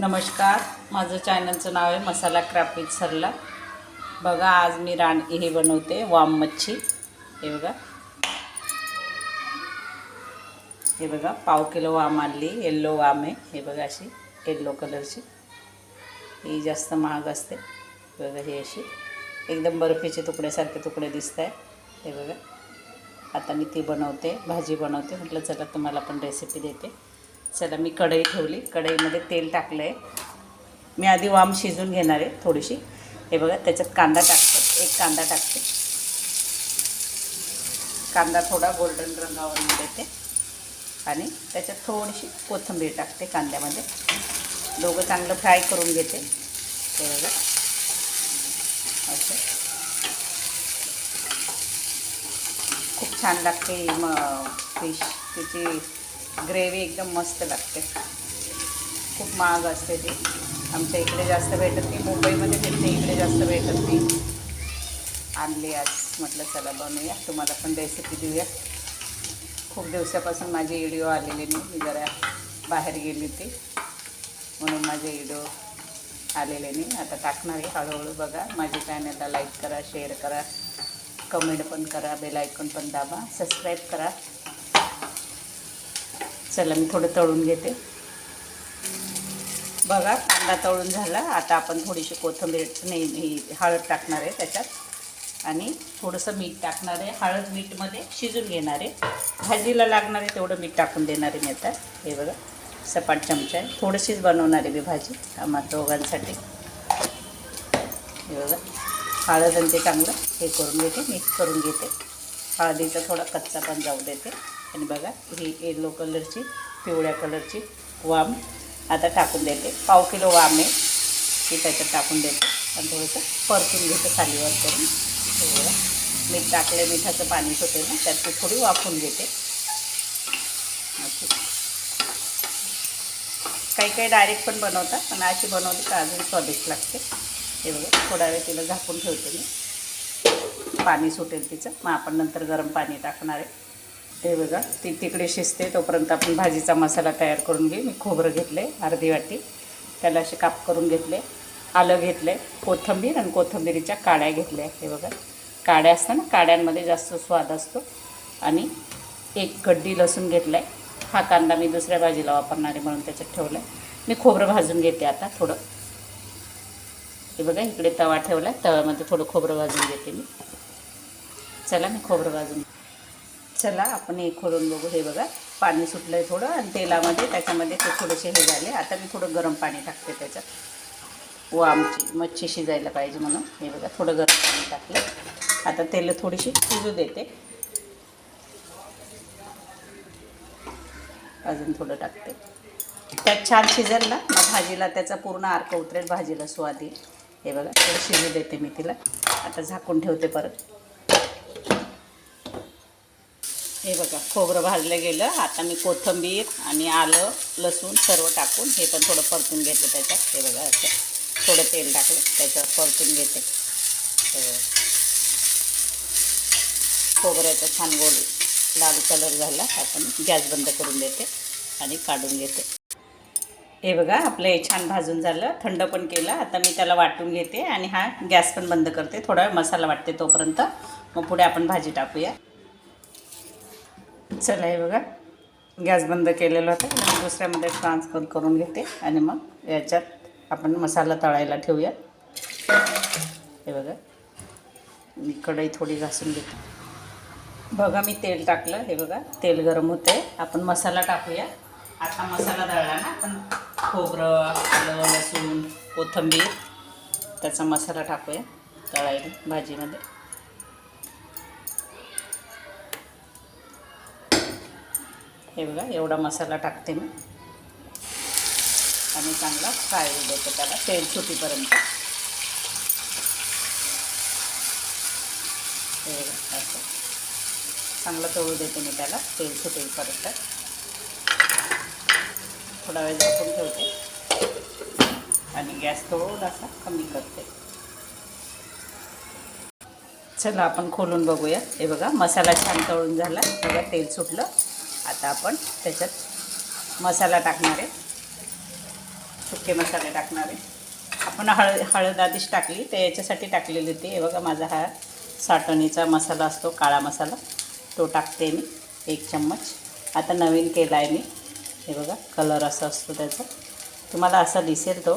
नमस्कार, माझं चॅनलचं नाव आहे मसाला क्राफ्ट विथ सरला। बघा, आज मी हे बनवते वाम मच्छी। हे बघा पाव किलो वाम आणली, येल्लो वाम आहे। हे बघा अशी येल्लो कलरची, ही जास्त महाग असते। बघा ही अशी एकदम बर्फीचे तुकड्यासारखे तुकडे दिसत आहे। हे बघा, आता मी ती बनवते, भाजी बनवते। म्हटलं चला तुम्हाला पण रेसिपी देते। चला, मी कढई ठेवली, कढईमध्ये तेल टाकलं आहे। मी आधी वाम शिजून घेणार आहे थोडीशी। हे बघा, त्याच्यात कांदा टाकते, एक कांदा टाकते। कांदा थोडा गोल्डन रंगावर देते आणि त्याच्यात थोडीशी कोथिंबीर टाकते कांद्यामध्ये। दोघं चांगलं फ्राय करून घेते। हे बघा असं खूप छान लागते फिश, त्याची ग्रेव्ही एकदम मस्त लागते। खूप महाग असते ती, आमच्या इकडे जास्त भेटत नाही। मुंबईमध्ये भेटते, इकडे जास्त भेटत नाही। आणली आज, म्हटलं चला बनवूया, तुम्हाला पण रेसिपी देऊया। खूप दिवसापासून माझे व्हिडिओ आलेले नाही, मी जरा बाहेर गेली होती म्हणून माझे व्हिडिओ आलेले नाही। आता टाकणार आहे हळूहळू। बघा, माझ्या चॅनलला लाईक करा, शेअर करा, कमेंट पण करा, बेल आयकॉन पण दाबा, सबस्क्राईब करा। चला, मी थोडं तळून घेते। बघा, कांदा तळून झाला। आता आपण थोडीशी कोथिंबीर ही हळद टाकणार आहे त्याच्यात आणि थोडंसं मीठ टाकणार आहे। हळद मीठमध्ये शिजून घेणार आहे, भाजीला लागणार आहे तेवढं मीठ टाकून देणार आहे मी आता। हे बघा, सपाट चमचा आहे, थोडीशीच बनवणार आहे मी भाजी आम्हा दोघांसाठी। हे बघा, हळद आणि ते चांगलं हे करून घेते, मिक्स करून घेते। हळदीचा थोडा कच्चा पण जाऊ देते। आणि बघा, ही येलो कलरची, पिवळ्या कलरची वाम आता टाकून देते। पाव किलो वाम आहे, ती त्याच्यात टाकून देते आणि थोडंसं परतून घेते खालीवर करून। बघा, मीठ टाकले, मिठाचं पाणी होते ना, त्यात ती थोडी वाफून घेते अशी। काही काही डायरेक्ट पण बनवतात, पण अशी बनवली तर अजून स्वादिष्ट लागते। हे बघा, थोडा वेळ तिला झाकून ठेवते मी, पाणी सुटेल तिचं, मग आपण नंतर गरम पाणी टाकणार आहे। हे बघा, ती तिकडे शिजते तोपर्यंत आपण भाजीचा मसाला तयार करून घेऊ। मी खोबरं घेतले अर्धी वाटी, त्याला असे काप करून घेतले। आलं घेतले, कोथिंबीर आणि कोथिंबीरीच्या काड्या घेतल्या। हे बघा, काड्या असतात ना, काड्यांमध्ये जास्त स्वाद असतो। आणि एक गड्डी लसूण घेतला आहे। हा कांदा मी दुसऱ्या भाजीला वापरणार आहे म्हणून त्याच्यात ठेवला आहे। मी खोबरं भाजून घेते आता थोडं। हे बघा, इकडे तवा ठेवला आहे, तव्यामध्ये थोडं खोबरं भाजून घेते मी। चला, मी खोबरं भाजून, चला आपण हे खोलून बघू। हे बघा, पाणी सुटलं आहे थोडं आणि तेलामध्ये, त्याच्यामध्ये ते थोडेसे हे झाले। आता मी थोडं गरम पाणी टाकते त्याच्यात, आमची मच्छी शिजायला पाहिजे म्हणून। हे बघा, थोडं गरम पाणी टाकलं। आता तेल थोडीशी शिजू देते, अजून थोडं टाकते। त्यात छान शिजेल ना, मग भाजीला त्याचा पूर्ण अर्क उतरेल, भाजीला स्वाद येईल। हे बघा, थोडं शिजू देते मी तिला, आता झाकून ठेवते परत। हे बघा, खोबरं भाजलं गेलं। आता मी कोथिंबीर आणि आलं लसूण सर्व टाकून हे पण थोडं परतून घेते त्याच्यात। हे बघा, असं थोडं तेल टाकलं, त्याच्यावर परतून घेते। खोबऱ्याचा छान गोल लाल कलर झाला, आपण गॅस बंद करून देते आणि काढून घेते। हे बघा, आपलं हे छान भाजून झालं, थंड पण केलं। आता मी त्याला वाटून घेते आणि हा गॅस पण बंद करते, थोडा वेळ मसाला वाटते तोपर्यंत, मग पुढे आपण भाजी टाकूया। चला, हे बघा, गॅस बंद केलेला होता आणि दुसऱ्यामध्ये ट्रान्सफर करून घेते आणि मग याच्यात आपण मसाला तळायला ठेवूया। हे बघा, मी कढई थोडी घासून घेते। बघा, मी तेल टाकलं। हे बघा, तेल गरम होते, आपण मसाला टाकूया आता। मसाला तळला ना आपण, खोबरं, आलं लसूण कोथिंबीर, त्याचा मसाला टाकूया तळायला भाजीमध्ये। हे बघा, एवढा मसाला टाकते मी आणि चांगला फ्राय होऊ देते त्याला, तेल सुटीपर्यंत। हे बघा, असं चांगलं तळू देते मी त्याला, तेल सुटेपर्यंत। थोडा वेळ झाकून ठेवते आणि गॅस थोडासा कमी करते। चला, आपण खोलून बघूया। हे बघा, मसाला छान तळून झाला, बघा तेल सुटलं। आता आपण त्याच्यात मसाला टाकणार आहे। सुके मसाले टाकणार आहे. आपण हळद आधीच टाकली, तर याच्यासाठी टाकलेली होती. हे बघा, माझा हा साठवणीचा मसाला असतो, काळा मसाला, तो टाकते मी 1 चम्मच. आता नवीन केला आहे मी. हे बघा, कलर असा असतो त्याचा, तुम्हाला असा दिसेल तो,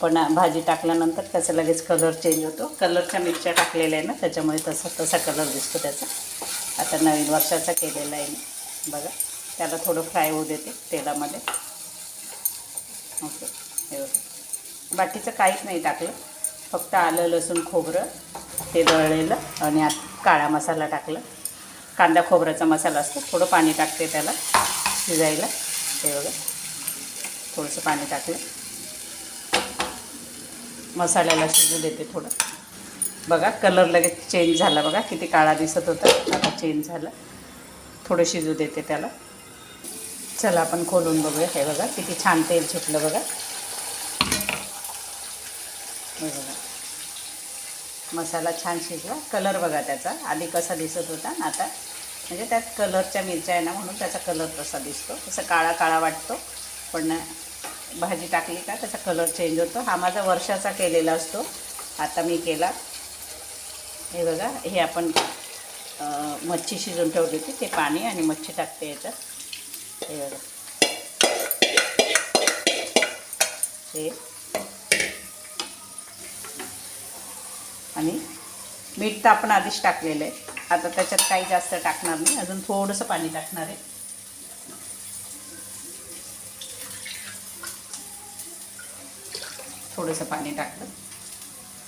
पण भाजी टाकल्यानंतर त्याचा लगेच कलर चेंज होतो. कलरच्या मिरच्या टाकलेल्या आहे ना, त्याच्यामुळे तसा कलर दिसतो त्याचा. आता नवीन वर्षाचा केलेला आहे मी. बघा, त्याला थोडं फ्राय होऊ देते तेलामध्ये. ओके, हे बघा, बाकीचं काहीच नाही टाकलं, फक्त आलं लसूण खोबरं ते दळलेलं आणि आत काळा मसाला टाकला. कांदा खोबऱ्याचा मसाला असतो, थोडं पाणी टाकते त्याला शिजायला. हे बघा, थोडंसं पाणी टाकलं, मसाल्याला शिजू देते थोडं. बघा, कलर लगेच चेंज झाला. बघा, किती काळा दिसत होता, आता चेंज झाला. थोडं शिजू देते त्याला. चला आपण खोलून बघूया. हे बघा, किती छान तेल सुटलं. बघा, हे बघा, मसाला छान शिजला. कलर बघा त्याचा, आधी कसा दिसत होता, आता म्हणजे त्यात कलरच्या मिरच्या आहे ना, म्हणून त्याचा कलर तसा दिसतो. तसं काळा काळा वाटतो, पण भाजी टाकली का त्याचा कलर चेंज होतो. हा माझा वर्षाचा केलेला असतो, आता मी केला. हे बघा, हे आपण मच्छी शिजवून ठेवली होती, ते पाणी आणि मच्छी टाकते याच्यात. हे बघा, हे आणि मीठ तर आपण आधीच टाकलेलं आहे. आता त्याच्यात काही जास्त टाकणार नाही, अजून थोडंसं पाणी टाकणार आहे. थोडंसं पाणी टाकलं,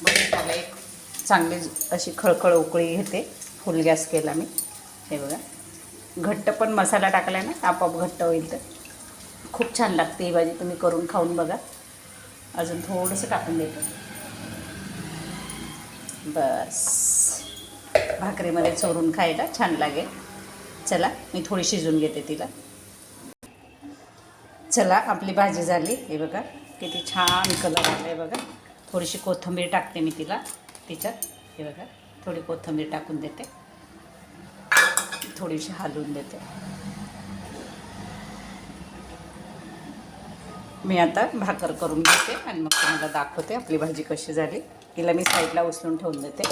बरं त्याला एक चांगली अशी खळखळ उकळी घेते. फुल गॅस केला मी. हे बघा, घट्ट पण मसाला टाकला आहे ना, आपोआप घट्ट होईल. तर खूप छान लागते ही भाजी, तुम्ही करून खाऊन बघा. अजून थोडंसं टाकून देतो, बस. भाकरीमध्ये चोरून खायला छान लागेल. चला, मी थोडी शिजून घेते तिला. चला, आपली भाजी झाली. हे बघा, किती छान कलर आला आहे. बघा, थोडीशी कोथिंबीर टाकते मी तिच्यात. हे बघा, थोडी कोथिंबीर टाकून देते, थोडीशी हलवून देते. मी आता भाकर करून घेते आणि मग तुम्हाला दाखवते आपली भाजी कशी झाली. तिला मी साईडला उचलून ठेवून देते.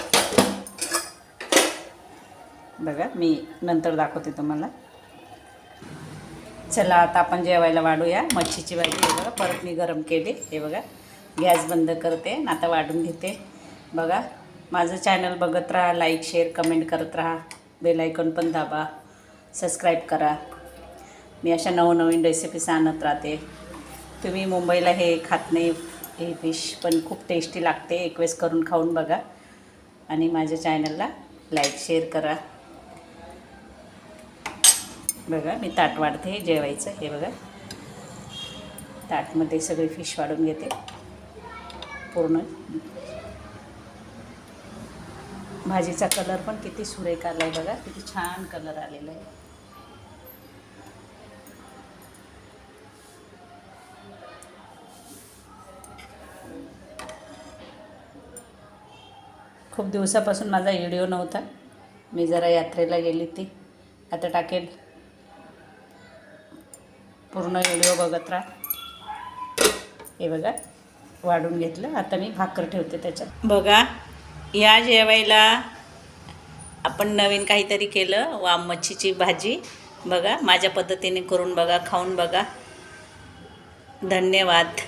बघा, मी नंतर दाखवते तुम्हाला. चला, आता आपण जेवायला वाढूया मच्छीची भाजी. हे बघा, परत मी गरम केली. हे बघा, गॅस बंद करते आणि आता वाढून घेते. बघा, माझं चॅनल बघत राहा, लाईक शेअर कमेंट करत राहा, बेल आयकॉन पण दाबा, सबस्क्राईब करा. मी अशा नवनवीन रेसिपीज आणत राहते. तुम्ही मुंबईला हे खात नाही, हे फिश पण खूप टेस्टी लागते. एक वेळेस करून खाऊन बघा आणि माझ्या चॅनलला लाईक शेअर करा. बघा, मी ताट वाढते जेवायचं. हे बघा, ताटमध्ये सगळी फिश वाढून घेते पूर्ण. भाजीचा कलर पण किती सुरेख आला आहे. बघा, किती छान कलर आलेला आहे. खूप दिवसापासून माझा व्हिडिओ नव्हता, मी जरा यात्रेला गेली ती. आता टाकेल, पूर्ण व्हिडिओ बघत राहा. हे बघा, वाढून घेतलं. आता मी भाकर ठेवते त्याच्यात. बघा, या जेवायला आपण नवीन काहीतरी केलं, वाम मच्छीची भाजी. बघा, माझ्या पद्धतीने करून बघा, खाऊन बघा. धन्यवाद.